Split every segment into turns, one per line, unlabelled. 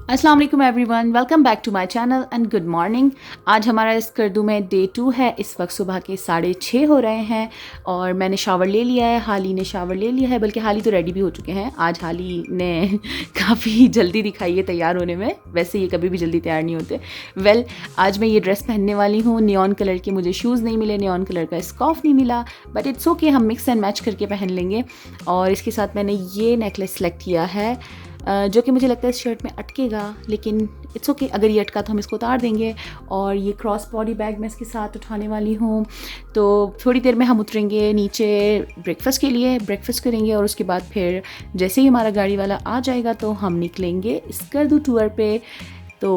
अस्सलाम वालेकुम everyone, welcome back to my channel and good morning. आज हमारा इस कर्दू में डे 2 है। इस वक्त सुबह के 6:30 हो रहे हैं और मैंने शावर ले लिया है, हाली ने शावर ले लिया है, बल्कि हाली तो रेडी भी हो चुके हैं। आज हाली ने काफ़ी जल्दी दिखाई है तैयार होने में, वैसे ये कभी भी जल्दी तैयार नहीं होते। आज मैं ये ड्रेस पहनने वाली हूँ। नियॉन कलर के मुझे शूज़ नहीं मिले, नियॉन कलर का स्कार्फ नहीं मिला, बट इट्स ओके, हम मिक्स एंड मैच करके पहन लेंगे। और इसके साथ मैंने ये नेकलेस सेलेक्ट किया है जो कि मुझे लगता है इस शर्ट में अटकेगा, लेकिन इट्स ओके, अगर ये अटका तो हम इसको उतार देंगे। और ये क्रॉस बॉडी बैग मैं इसके साथ उठाने वाली हूँ। तो थोड़ी देर में हम उतरेंगे नीचे ब्रेकफास्ट के लिए, ब्रेकफास्ट करेंगे और उसके बाद फिर जैसे ही हमारा गाड़ी वाला आ जाएगा तो हम निकलेंगे इस कर्दू टूर पे। तो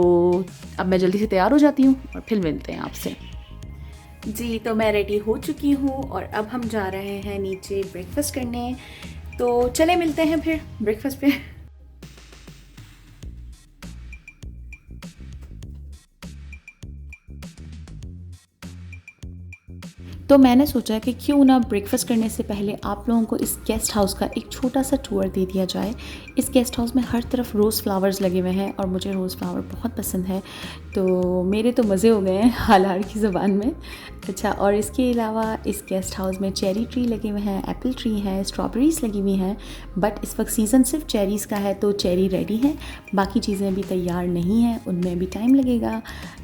अब मैं जल्दी से तैयार हो जाती हूँ और फिर मिलते हैं आपसे। जी, तो मैं रेडी हो चुकी हूँ और अब हम जा रहे हैं नीचे ब्रेकफास्ट करने। तो चले मिलते हैं फिर ब्रेकफास्ट पे। तो मैंने सोचा कि क्यों ना ब्रेकफास्ट करने से पहले आप लोगों को इस गेस्ट हाउस का एक छोटा सा टूर दे दिया जाए। इस गेस्ट हाउस में हर तरफ रोज़ फ्लावर्स लगे हुए हैं और मुझे रोज़ फ्लावर बहुत पसंद है, तो मेरे तो मज़े हो गए हैं हालार की ज़बान में। अच्छा, और इसके अलावा इस गेस्ट हाउस में चेरी ट्री लगे हुए हैं, एप्पल ट्री है, स्ट्रॉबेरीज़ लगी हुई हैं, बट इस वक्त सीज़न सिर्फ चेरीज़ का है, तो चेरी रेडी है, बाकी चीज़ें अभी तैयार नहीं हैं, उनमें भी टाइम लगेगा।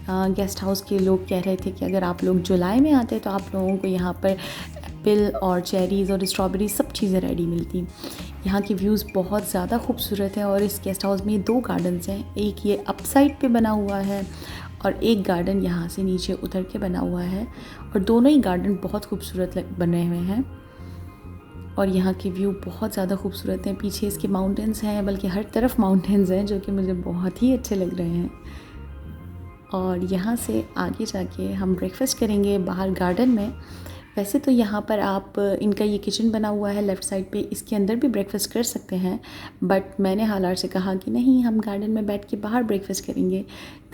गेस्ट हाउस के लोग कह रहे थे कि अगर आप लोग जुलाई में आते तो आप लोगों को यहाँ पर एप्पल और चेरीज़ और स्ट्रॉबेरी सब चीज़ें रेडी मिलती। यहाँ की व्यूज़ बहुत ज़्यादा खूबसूरत है और इस गेस्ट हाउस में 2 गार्डन्स हैं, एक ये अप साइड पे बना हुआ है और एक गार्डन यहाँ से नीचे उतर के बना हुआ है, और दोनों ही गार्डन बहुत खूबसूरत बने हुए हैं और यहाँ के व्यू बहुत ज़्यादा खूबसूरत हैं। पीछे इसके माउंटेंस हैं, बल्कि हर तरफ माउंटेंस हैं जो कि मुझे बहुत ही अच्छे लग रहे हैं। और यहाँ से आगे जाके हम ब्रेकफास्ट करेंगे बाहर गार्डन में। वैसे तो यहाँ पर आप इनका ये किचन बना हुआ है लेफ़्ट साइड पे, इसके अंदर भी ब्रेकफास्ट कर सकते हैं, बट मैंने हालार से कहा कि नहीं, हम गार्डन में बैठ के बाहर ब्रेकफास्ट करेंगे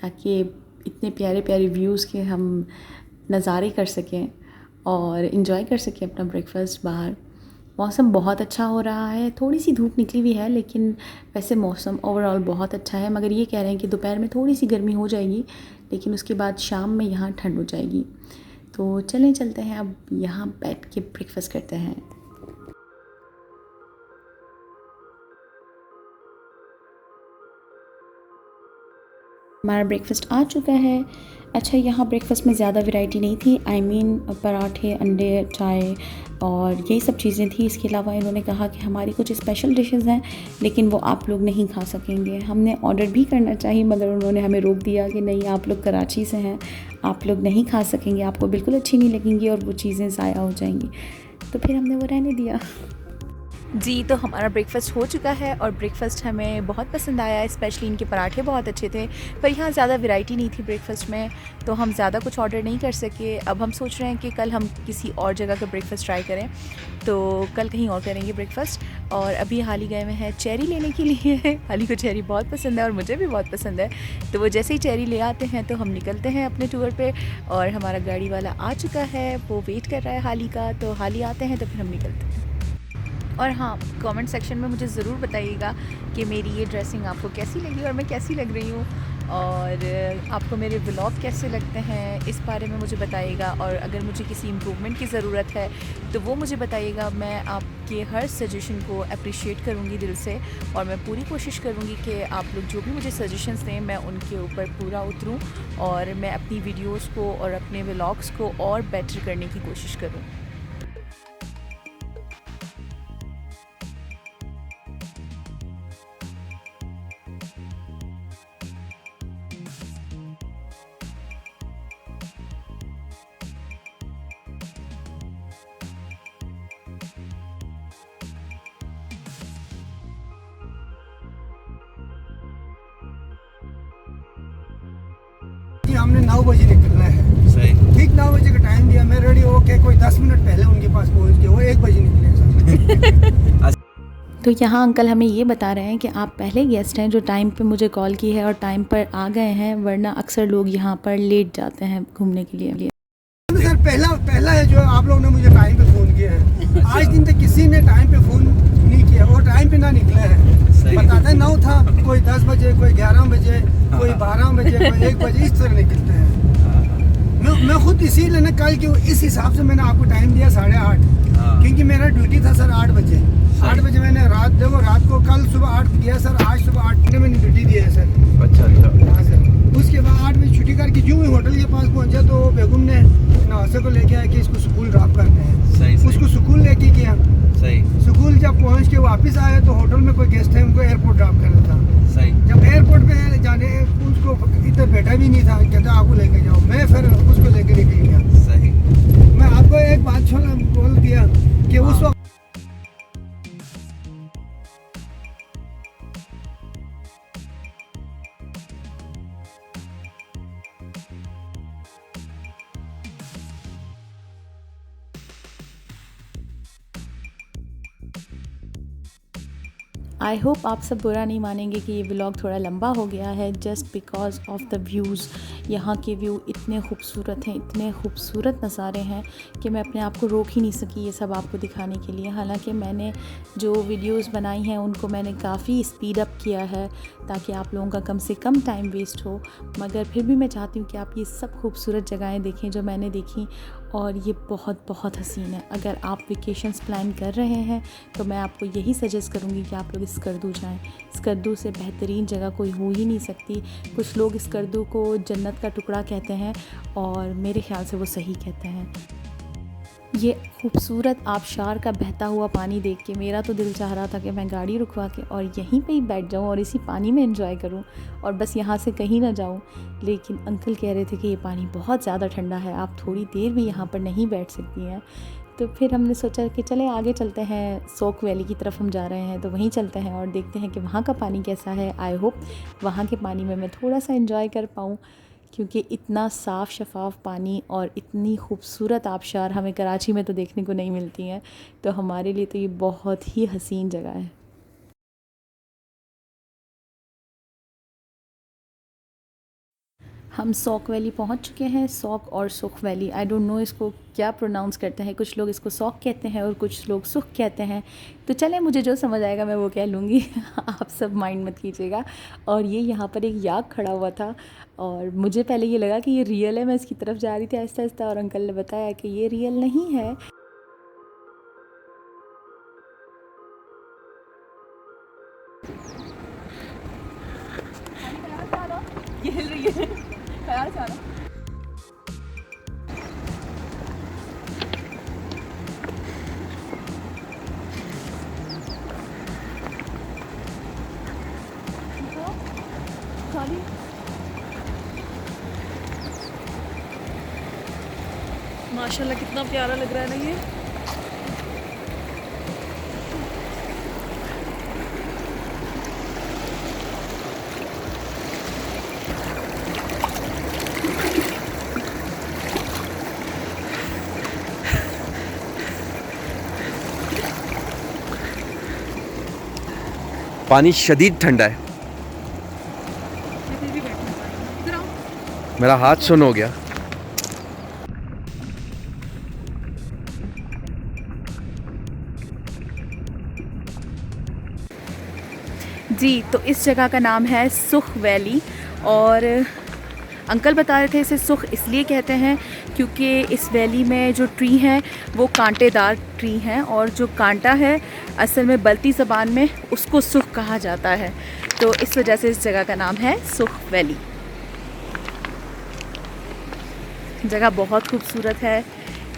ताकि इतने प्यारे प्यारे व्यूज़ के हम नज़ारे कर सकें और इन्जॉय कर सकें अपना ब्रेकफास्ट बाहर। मौसम बहुत अच्छा हो रहा है, थोड़ी सी धूप निकली हुई है, लेकिन वैसे मौसम ओवरऑल बहुत अच्छा है। मगर ये कह रहे हैं कि दोपहर में थोड़ी सी गर्मी हो जाएगी, लेकिन उसके बाद शाम में यहाँ ठंड हो जाएगी। तो चलते हैं, अब यहाँ बैठ के ब्रेकफास्ट करते हैं। हमारा ब्रेकफास्ट आ चुका है। अच्छा, यहाँ ब्रेकफास्ट में ज़्यादा वैरायटी नहीं थी, पराठे, अंडे, चाय और यही सब चीज़ें थी। इसके अलावा इन्होंने कहा कि हमारी कुछ स्पेशल डिशेस हैं, लेकिन वो आप लोग नहीं खा सकेंगे। हमने ऑर्डर भी करना चाहिए, मगर उन्होंने हमें रोक दिया कि नहीं, आप लोग कराची से हैं, आप लोग नहीं खा सकेंगे, आपको बिल्कुल अच्छी नहीं लगेंगी और वो चीज़ें ज़ाया हो जाएंगी। तो फिर हमने वो रहने दिया। जी, तो हमारा ब्रेकफास्ट हो चुका है और ब्रेकफास्ट हमें बहुत पसंद आया, स्पेशली इनके पराठे बहुत अच्छे थे, पर यहाँ ज़्यादा वैरायटी नहीं थी ब्रेकफास्ट में, तो हम ज़्यादा कुछ ऑर्डर नहीं कर सके। अब हम सोच रहे हैं कि कल हम किसी और जगह का ब्रेकफास्ट ट्राई करें, तो कल कहीं और करेंगे ब्रेकफास्ट। और अभी हाली गए हुए हैं चेरी लेने के लिए। हाली को चेरी बहुत पसंद है और मुझे भी बहुत पसंद है, तो वो जैसे ही चेरी ले आते हैं तो हम निकलते हैं अपने टूर पे। और हमारा गाड़ी वाला आ चुका है, वो वेट कर रहा है हाली का, तो हाली आते हैं तो फिर हम निकलते हैं। और हाँ, कमेंट सेक्शन में मुझे ज़रूर बताइएगा कि मेरी ये ड्रेसिंग आपको कैसी लगी और मैं कैसी लग रही हूँ, और आपको मेरे व्लॉग कैसे लगते हैं इस बारे में मुझे बताइएगा। और अगर मुझे किसी इम्प्रूवमेंट की ज़रूरत है तो वो मुझे बताइएगा। मैं आपके हर सजेशन को अप्रिशिएट करूँगी दिल से, और मैं पूरी कोशिश करूँगी कि आप लोग जो भी मुझे सजेशंस दें मैं उनके ऊपर पूरा उतरूँ और मैं अपनी वीडियोज़ को और अपने व्लॉग्स को और बेटर करने की कोशिश करूँ।
हमने 9 बजे निकलना है, सही ठीक 9 बजे का टाइम दिया। मैं रेडी होके कोई 10 मिनट पहले उनके पास पहुंच गया, वो 1 बजे निकले।
तो यहाँ अंकल हमें ये बता रहे हैं कि आप पहले गेस्ट हैं जो टाइम पे मुझे कॉल की है और टाइम पर आ गए हैं, वरना अक्सर लोग यहाँ पर लेट जाते हैं घूमने के लिए।
सर पहला है जो आप लोगों ने मुझे टाइम पे फ़ोन किया है। आज दिन तक किसी ने टाइम पे फ़ोन नहीं किया और टाइम पे ना निकले हैं। बताते 9 था, कोई 10 बजे, कोई 11 बजे, कोई 12 बजे, कोई 1 बजे, इस तरह निकलते हैं। मैं खुद इसीलिए ना कल के इस हिसाब से मैंने आपको टाइम दिया 8:30, क्योंकि मेरा ड्यूटी था सर 8 बजे। 8 बजे मैंने रात को कल सुबह 8 दिया सर, आज सुबह 8 बजे मैंने ड्यूटी दिया है सर। अच्छा। हाँ सर। उसके बाद 8 बजे छुट्टी करके यूँ ही होटल के पास पहुंचा तो बेगम ने नवासे को लेके आया कि इसको स्कूल ड्रॉप करना है। उसको स्कूल लेके गया। स्कूल जब पहुंच के वापस आया तो होटल में कोई गेस्ट है, उनको एयरपोर्ट ड्रॉप करना था। जब एयरपोर्ट पे जाने उसको इधर बैठा भी नहीं था, कहता आपको लेके जाओ, मैं फिर उसको लेके निकल गया। मैं आपको एक बात बोल दिया कि उस वक्त
आई होप आप सब बुरा नहीं मानेंगे कि ये व्लॉग थोड़ा लंबा हो गया है, just because of the views. यहाँ के व्यू इतने खूबसूरत हैं, इतने खूबसूरत नज़ारे हैं कि मैं अपने आप को रोक ही नहीं सकी ये सब आपको दिखाने के लिए। हालांकि मैंने जो वीडियोस बनाई हैं उनको मैंने काफ़ी स्पीड अप किया है ताकि आप लोगों का कम से कम टाइम वेस्ट हो, मगर फिर भी मैं चाहती हूँ कि आप ये सब खूबसूरत जगहें देखें जो मैंने देखी, और ये बहुत बहुत हसीन है। अगर आप वेकेशंस प्लान कर रहे हैं तो मैं आपको यही सजेस्ट करूँगी कि आप लोग स्कर्दू जाएं। स्कर्दू से बेहतरीन जगह कोई हो ही नहीं सकती। कुछ लोग स्कर्दू को जन्नत का टुकड़ा कहते हैं और मेरे ख़्याल से वो सही कहते हैं। ये खूबसूरत आबशार का बहता हुआ पानी देख के मेरा तो दिल चाह रहा था कि मैं गाड़ी रुकवा के और यहीं पे ही बैठ जाऊं और इसी पानी में एंजॉय करूं और बस यहाँ से कहीं ना जाऊं, लेकिन अंकल कह रहे थे कि ये पानी बहुत ज़्यादा ठंडा है, आप थोड़ी देर भी यहाँ पर नहीं बैठ सकती हैं। तो फिर हमने सोचा कि चले आगे चलते हैं, सोक वैली की तरफ हम जा रहे हैं तो वहीं चलते हैं और देखते हैं कि वहाँ का पानी कैसा है। आई होप वहाँ के पानी में मैं थोड़ा सा एंजॉय कर पाऊँ, क्योंकि इतना साफ़ शफाफ पानी और इतनी खूबसूरत आबशार हमें कराची में तो देखने को नहीं मिलती हैं, तो हमारे लिए तो ये बहुत ही हसीन जगह है। हम सोक वैली पहुंच चुके हैं। सोक और सुख वैली, आई डोंट नो इसको क्या प्रोनाउंस करते हैं, कुछ लोग इसको सोक कहते हैं और कुछ लोग सुख कहते हैं, तो चले मुझे जो समझ आएगा मैं वो कह लूँगी आप सब माइंड मत कीजिएगा। और ये यहाँ पर एक याक खड़ा हुआ था और मुझे पहले ये लगा कि ये रियल है, मैं इसकी तरफ जा रही थी आहिस्ता आहिस्ता और अंकल ने बताया कि ये रियल नहीं है। ये हिल रही है, ख्याल से आना।
माशाल्लाह कितना प्यारा लग रहा है ना ये।
पानी शदीद ठंडा है, मेरा हाथ सुन हो गया।
जी, तो इस जगह का नाम है सुख वैली और अंकल बता रहे थे इसे सुख इसलिए कहते हैं क्योंकि इस वैली में जो ट्री हैं वो कांटेदार ट्री हैं और जो कांटा है असल में बल्ती ज़बान में उसको सुख कहा जाता है, तो इस वजह से इस जगह का नाम है सुख वैली। जगह बहुत खूबसूरत है।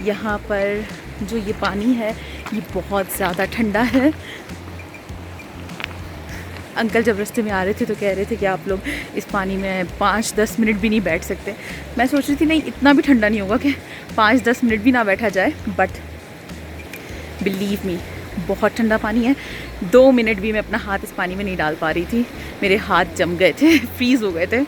यहाँ पर जो ये पानी है ये बहुत ज़्यादा ठंडा है। अंकल जब रास्ते में आ रहे थे तो कह रहे थे कि आप लोग इस पानी में 5-10 मिनट भी नहीं बैठ सकते। मैं सोच रही थी नहीं इतना भी ठंडा नहीं होगा कि 5-10 मिनट भी ना बैठा जाए, बट बिलीव मी बहुत ठंडा पानी है। 2 मिनट भी मैं अपना हाथ इस पानी में नहीं डाल पा रही थी, मेरे हाथ जम गए थे, फ्रीज़ हो गए थे।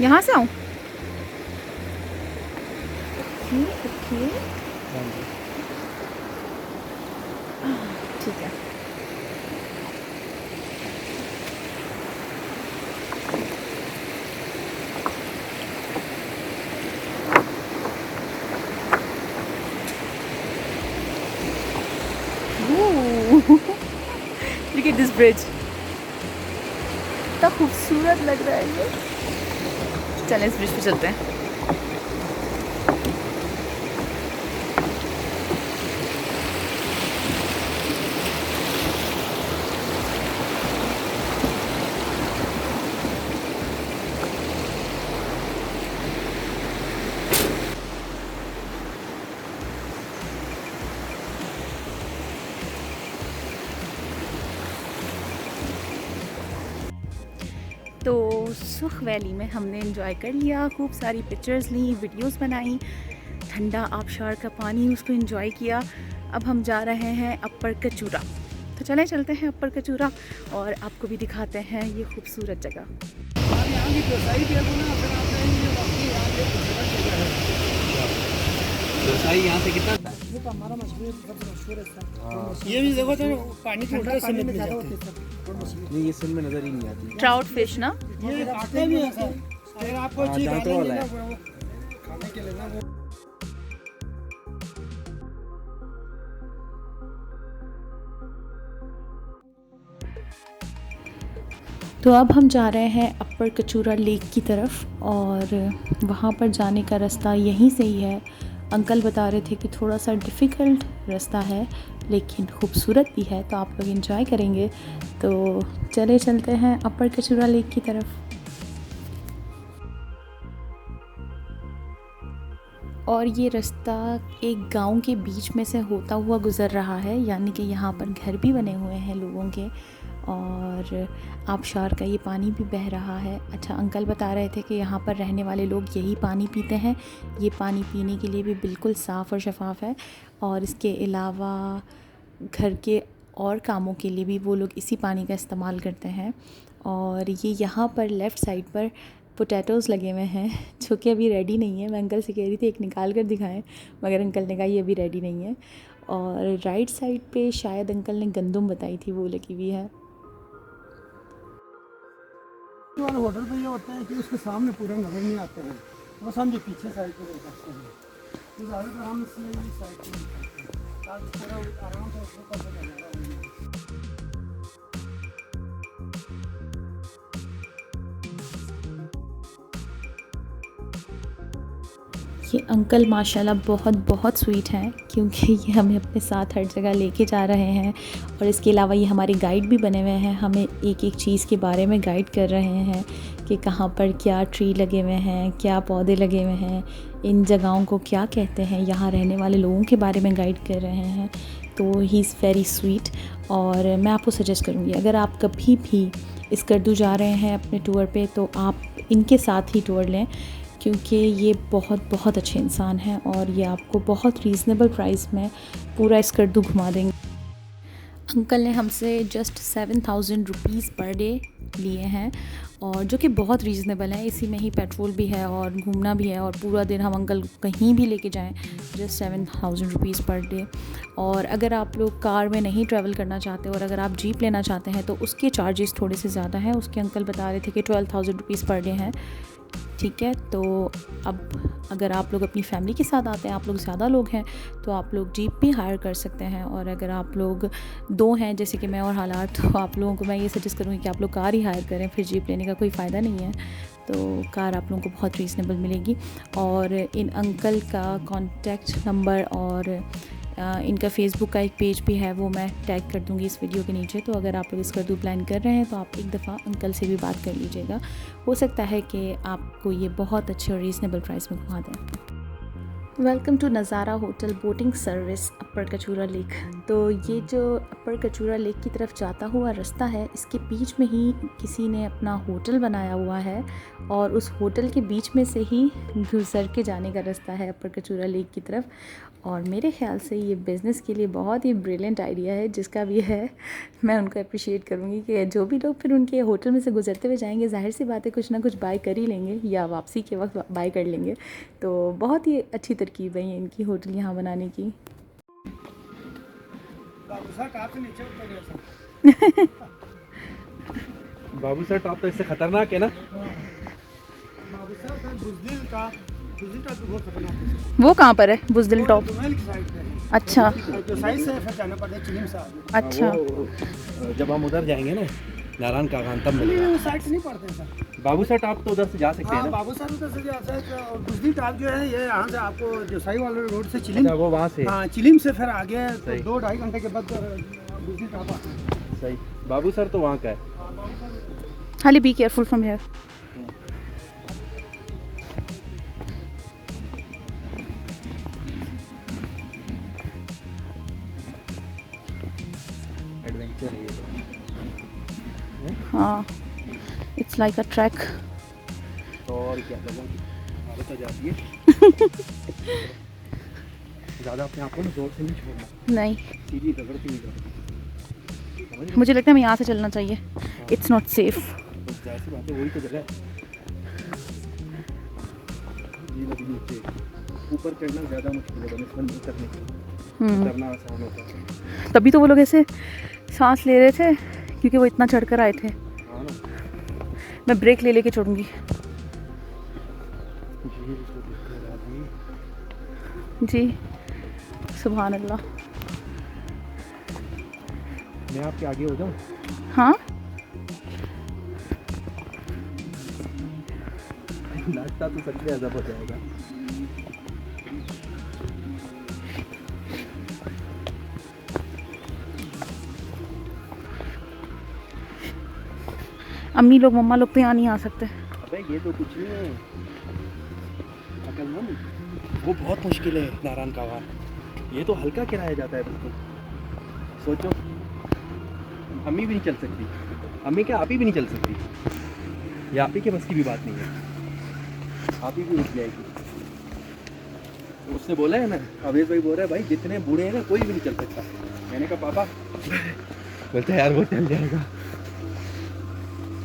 यहाँ से आऊँ? ओके ठीक है। लुक एट दिस ब्रिज, कितना खूबसूरत लग रहा है ये। चलें इस ब्रिज पे चलते हैं। तो सुख वैली में हमने एंजॉय कर लिया, खूब सारी पिक्चर्स ली, वीडियोस बनाई, ठंडा आबशार का पानी उसको एंजॉय किया। अब हम जा रहे हैं अपर कचूरा, तो चलें चलते हैं अपर कचूरा और आपको भी दिखाते हैं ये खूबसूरत जगह।
यहाँ की व्यवसायी भी है ना, अगर आप रहेंगे वाकई यहाँ पे खूबसूरत जगह है।
व्यवसायी यहाँ से कितना
तो हमारा मछली सबसे मशहूर है। ये भी देखो तो पानी के उल्टा समय में ज़्यादा होते हैं।
नहीं, ये सिल में नजर ही नहीं आती।
ट्राउट फिश ना,
ये आते भी हैं सर, अगर आपको चीज़
दांतों वाला है।
खाने के लिए ना वो
तो अब हम जा रहे हैं अपर कचूरा लेक की तरफ और वहाँ पर जाने का रास्ता यहीं से ही है। अंकल बता रहे थे कि थोड़ा सा डिफ़िकल्ट रास्ता है लेकिन खूबसूरत भी है, तो आप लोग एंजॉय करेंगे। तो चले चलते हैं अपर कचूरा लेक की तरफ। और ये रास्ता एक गांव के बीच में से होता हुआ गुज़र रहा है, यानी कि यहाँ पर घर भी बने हुए हैं लोगों के और आबशार का ये पानी भी बह रहा है। अच्छा, अंकल बता रहे थे कि यहाँ पर रहने वाले लोग यही पानी पीते हैं। ये पानी पीने के लिए भी बिल्कुल साफ़ और शफाफ है और इसके अलावा घर के और कामों के लिए भी वो लोग इसी पानी का इस्तेमाल करते हैं। और ये यहाँ पर लेफ़्ट साइड पर पोटैटोज़ लगे हुए हैं जो कि अभी रेडी नहीं है। मैं अंकल से कह रही थी एक निकाल कर दिखाएं, मगर अंकल ने कहा ये अभी रेडी नहीं है। और राइट साइड पे शायद अंकल ने गंदम बताई थी, वो लगी हुई है।
वाले होटल पे ये होता है कि उसके सामने पूरा नजर नहीं आते हैं, बस हम जो पीछे साइड पे देख सकते हैं, तो ज़्यादातर हम इसलिए इस साइड पे निकलते हैं ताकि पूरा आराम से उसको पता चलेगा।
ये अंकल माशाल्लाह बहुत बहुत स्वीट हैं, क्योंकि ये हमें अपने साथ हर जगह लेके जा रहे हैं और इसके अलावा ये हमारे गाइड भी बने हुए हैं। हमें एक एक चीज़ के बारे में गाइड कर रहे हैं कि कहाँ पर क्या ट्री लगे हुए हैं, क्या पौधे लगे हुए हैं, इन जगहों को क्या कहते हैं, यहाँ रहने वाले लोगों के बारे में गाइड कर रहे हैं। तो ही इज़ वेरी स्वीट। और मैं आपको सजेस्ट करूँगी अगर आप कभी भी स्कर्दू जा रहे हैं अपने टूर पे तो आप इनके साथ ही टूर लें, क्योंकि ये बहुत बहुत अच्छे इंसान हैं और ये आपको बहुत रीज़नेबल प्राइस में पूरा स्कर्दू घुमा देंगे। अंकल ने हमसे जस्ट 7,000 रुपीज़ पर डे लिए हैं और जो कि बहुत रीज़नेबल है। इसी में ही पेट्रोल भी है और घूमना भी है और पूरा दिन हम अंकल कहीं भी लेके जाएं, जस्ट 7,000 रुपीज़ पर डे। और अगर आप लोग कार में नहीं ट्रैवल करना चाहते और अगर आप जीप लेना चाहते हैं तो उसके चार्जेस थोड़े से ज़्यादा हैं। उसके अंकल बता रहे थे कि 12,000 रुपीज़ पर डे हैं। ठीक है, तो अब अगर आप लोग अपनी फैमिली के साथ आते हैं, आप लोग ज़्यादा लोग हैं, तो आप लोग जीप भी हायर कर सकते हैं। और अगर आप लोग 2 हैं जैसे कि मैं और हालात, तो आप लोगों को मैं ये सजेस्ट करूँगी कि आप लोग कार ही हायर करें, फिर जीप लेने का कोई फ़ायदा नहीं है। तो कार आप लोगों को बहुत रीज़नेबल मिलेगी। और इन अंकल का कॉन्टैक्ट नंबर और इनका फ़ेसबुक का एक पेज भी है, वो मैं टैग कर दूँगी इस वीडियो के नीचे। तो अगर आप लोग स्कर्दू प्लान कर रहे हैं तो आप एक दफ़ा अंकल से भी बात कर लीजिएगा, हो सकता है कि आपको ये बहुत अच्छे और रीज़नेबल प्राइस में घुमा दें। वेलकम टू नज़ारा होटल बोटिंग सर्विस अपर कचूरा लेक। तो ये जो अपर कचूरा लेक की तरफ जाता हुआ रास्ता है, इसके बीच में ही किसी ने अपना होटल बनाया हुआ है और उस होटल के बीच में से ही गुजर के जाने का रास्ता है अपर कचूरा लेक की तरफ। और मेरे ख़्याल से ये बिज़नेस के लिए बहुत ही ब्रिलियंट आइडिया है, जिसका भी है मैं उनको अप्रिशिएट करूँगी कि जो भी लोग फिर उनके होटल में से गुजरते हुए जाएंगे, जाहिर सी बात है कुछ ना कुछ बाय कर ही लेंगे या वापसी के वक्त बाय कर लेंगे। तो बहुत ही अच्छी तरकीब है ये इनकी होटल यहाँ बनाने की।
बाबू सर टॉप तो इससे खतरनाक है ना।
वो कहाँ पर है बुज़दिल टॉप? अच्छा
जो साइज से फिर जाना पड़ता है चिलिम से आगे।
अच्छा।
वो जब हम उधर जाएंगे ना नारायण का तब मिलेगा।
वो साइड से नहीं पड़ते हैं सर।
बाबू सर टॉप तो उधर से जा सकते हैं
हाँ
ना।
बाबू सर उधर से जाता है तो गुजरी टॉप जो है ये यहाँ से आपको जो साई वाले रोड से चिलिम,
अच्छा वो वहाँ से।
हाँ चिलिम से फिर आगे तो
सही।
2-2.5 घंटे के बाद गुजरी टॉप आता है।
सही। बाबू सर तो वहाँ का है।
हाली be careful from here.
Adventure है ये
हाँ इट्स लाइक अ ट्रैक।
तो। और क्या लोगों की हालत हो जाती है। ज़्यादा अपने आप को ना जोर से नहीं छोड़ना,
नहीं
सीधी दगड़ से नहीं जाना।
मुझे लगता है हमें यहाँ से चलना चाहिए। It's not safe.
तो जैसी बात है वही तो जगह है। ये लगी नीचे ऊपर चढ़ना ज़्यादा मुश्किल है बनस्पत करने के लिए। उतरना आसान होता है।
तभी तो वो लोग ऐसे सांस ले रहे थे क्योंकि वो इतना चढ़कर आए थे।
हाँ ना।
मैं ब्रेक ले लेके छोड़ूंगी।
झील को देखने राजी।
जी सुभान अल्लाह।
मैं आपके आगे हो जाऊँ।
हाँ
नाश्ता तो सच में अजब हो जाएगा।
अम्मी लोग मम्मा लोग तो यहाँ नहीं आ सकते।
अबे ये तो कुछ नहीं है। अकलमंद वो बहुत मुश्किल है नारायण का वार। ये तो हल्का किराया जाता है बिल्कुल। सोचो अम्मी भी नहीं चल सकती। अम्मी क्या आप ही भी नहीं चल सकती। ये आप ही के बस की भी बात नहीं है। आप ही भी उठ जाएगी। उसने बोला है ना अवेश भाई बोल रहा है भाई जितने बूढ़े हैं ना कोई भी नहीं चल सकता। मैंने कहा पापा बोलते हैं यार वो चल जाएगा।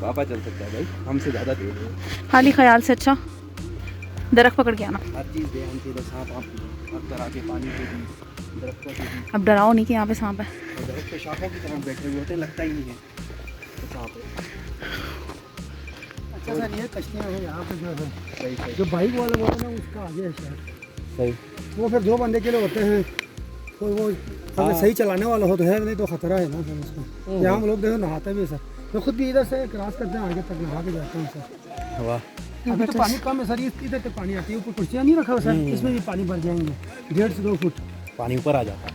पापा चल सकता है भाई हमसे ज़्यादा तेज है।
हाली ख्याल से अच्छा दरख्त पकड़ के आना।
हर चीज़ ध्यान से बस सांप आप हर तरह के पानी के भी दरख्तों के भी।
अब डराओ नहीं कि यहाँ पे सांप है।
और दरख्त पे शाखों की तरह बैठे हुए होते हैं लगता ही नहीं है तो सांप है।
अच्छा सर ये कश्तियाँ हैं यहाँ पे जो है
सही सही
जो बाइक वाले होते हैं ना उसका आगे है शायद।
सही।
वो फिर 2 बंदे के लिए होते हैं तो वो अगर सही चलाने वाला हो तो है नहीं तो खतरा है ना सर उसका। यहाँ हम लोग देखो नहाते भी सर। मैं खुद भी इधर से क्रॉस करते हैं आगे तक नहा के जाते हैं सर।
वाह।
अभी तो पानी कम है सर। इधर तक पानी आती है ऊपर कुर्सियाँ नहीं रखा हुआ सर इसमें भी पानी भर जाएंगे 1.5 से 2 फुट।
पानी ऊपर आ जाता है।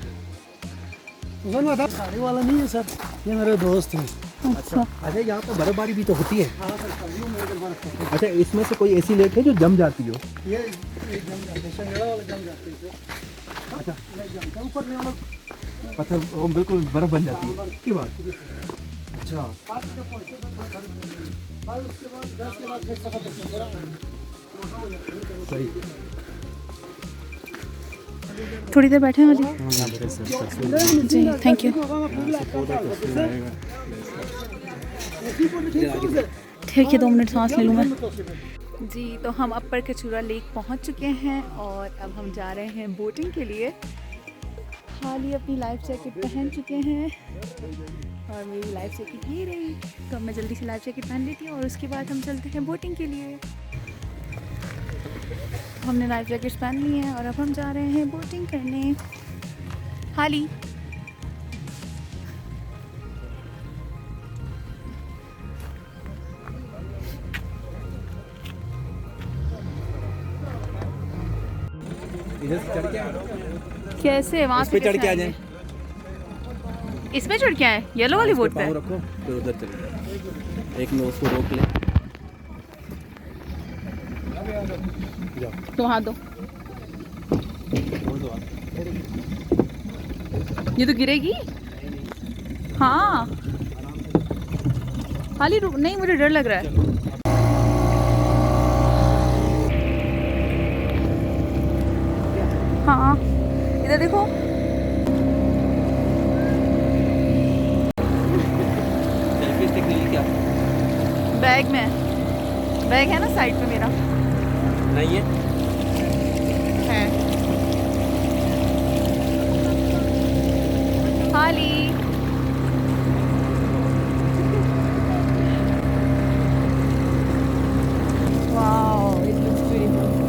उधर में था साड़ी वाला नहीं है सर ये मेरे दोस्त हैं।
अच्छा
अच्छा यहाँ पर बर्फबारी भी तो होती है।
हाँ सर सर्दियों में इधर बर्फ पड़ती
अच्छा इसमें से कोई ऐसी लेक है जो जम जाती हो।
है। ये जम जाते हैं शंगड़ा वाले जम जाते हैं सर।
अच्छा
ये जमता है ऊपर में हम लोग
पत्थर वो बिल्कुल बर्फ बन जाती है की बात। अच्छा सही।
थोड़ी देर बैठे हैं हाली। जी थैंक यू। ठीक है 2 मिनट सांस ले लूँ मैं। जी तो हम अपर कचूरा लेक पहुंच चुके हैं और अब हम जा रहे हैं बोटिंग के लिए। हाली अपनी लाइफ जैकेट पहन चुके हैं और मेरी लाइफ जैकेट ये रही। तो अब मैं जल्दी से लाइफ जैकेट पहन लेती हूँ और उसके बाद हम चलते हैं बोटिंग के लिए। हमने लाइफ जैकेट्स पहन ली हैं और अब हम जा रहे हैं बोटिंग करने। हाली
इधर से चढ़ के आए।
कैसे वहाँ
इस पे चढ़ के आ जाएं।
इस पे चढ़ के आए येलो वाली बोट पे।
पाँव रखो फिर उधर चले जाओ। एक में उसको रोक ले। जाओ
तो हाथ दो।
छोड़ दो आप।
ये तो गिरेगी। हाँ हाली रुक नहीं मुझे डर लग रहा है। हाँ इधर देखो।
सेल्फी स्टिक ले ली क्या?
बैग में बैग है ना साइड पे मेरा
नहीं है।
है। हाली वाओ इट लुक्स ब्यूटीफुल।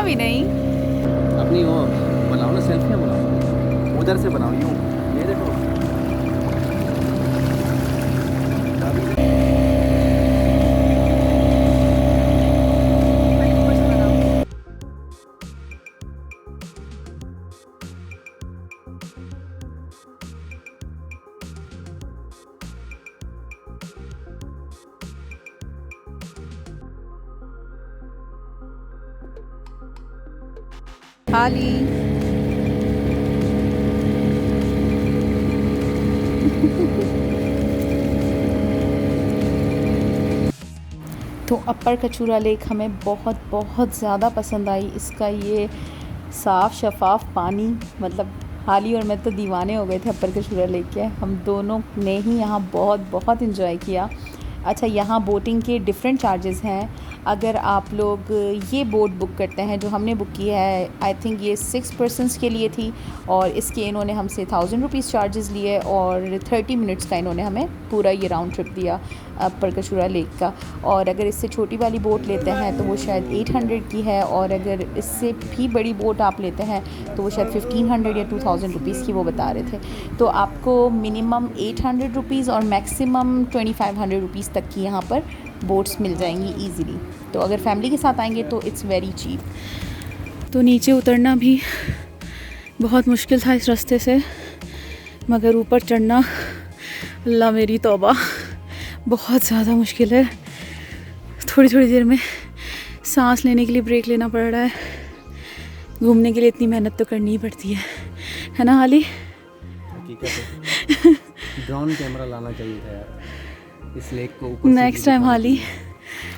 इतना भी नहीं।
अपनी वो बनाओ ना, सेल्फियाँ बनाओ, उधर से बनाओ, यूँ ये देखो।
हाली तो अपर कचूरा लेक हमें बहुत बहुत ज़्यादा पसंद आई। इसका ये साफ़ शफाफ पानी, मतलब हाली और मैं तो दीवाने हो गए थे अपर कचूरा लेक के। हम दोनों ने ही यहाँ बहुत बहुत इन्जॉय किया। अच्छा, यहाँ बोटिंग के डिफरेंट चार्जेस हैं। अगर आप लोग ये बोट बुक करते हैं जो हमने बुक की है, आई थिंक ये 6 पर्सनस के लिए थी, और इसके इन्होंने हमसे 1000 रुपीज़ चार्जेस लिए और 30 मिनट्स का इन्होंने हमें पूरा ये राउंड ट्रिप दिया अपर कचूरा लेक का। और अगर इससे छोटी वाली बोट लेते हैं तो वो शायद 800 की है, और अगर इससे भी बड़ी बोट आप लेते हैं तो वो शायद 1500 या 2000 रुपीज़ की वो बता रहे थे। तो आपको मिनिमम 800 रुपीज़ और मैक्सिमम 2500 रुपीज़ तक की यहाँ पर बोट्स मिल जाएंगी ईज़िली। तो अगर फैमिली के साथ आएंगे तो इट्स वेरी चीप। तो नीचे उतरना भी बहुत मुश्किल था इस रास्ते से, मगर ऊपर चढ़ना, अल्लाह मेरी तौबा, बहुत ज़्यादा मुश्किल है। थोड़ी थोड़ी देर में सांस लेने के लिए ब्रेक लेना पड़ रहा है। घूमने के लिए इतनी मेहनत तो करनी ही पड़ती है ना हाली?
ड्रोन कैमरा लाना चाहिए था यार इस लेक को ऊपर।
नेक्स्ट टाइम हाली,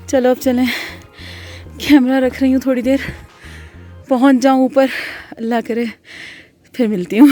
चलो अब चलें। कैमरा रख रही हूँ, थोड़ी देर पहुँच जाऊँ ऊपर, अल्लाह करे फिर मिलती हूँ।